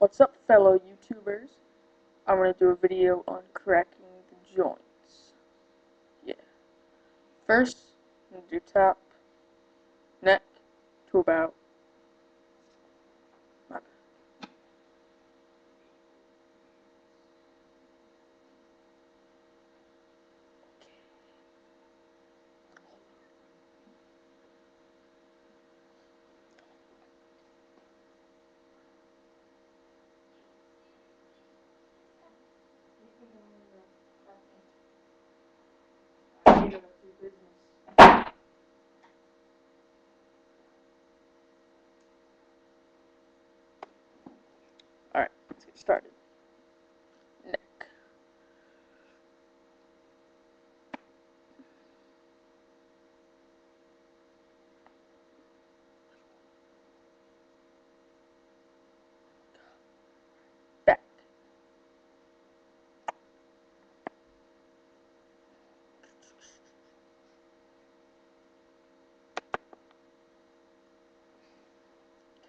What's up, fellow YouTubers? I'm going to do a video on cracking the joints. Yeah. First, I'm going to do top, neck, to about my back. Alright, let's get started. Neck. Back.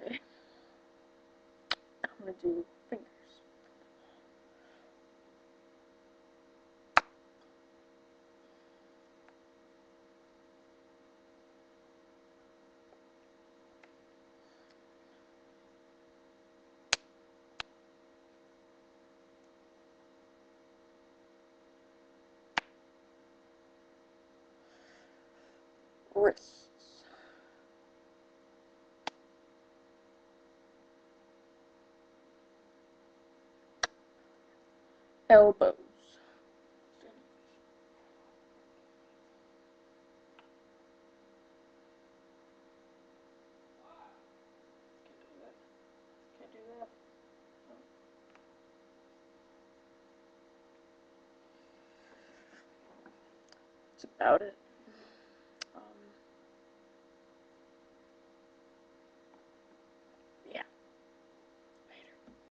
Okay. I'm going to do fingers. Wrists. Elbows. Can't do that. That's about it.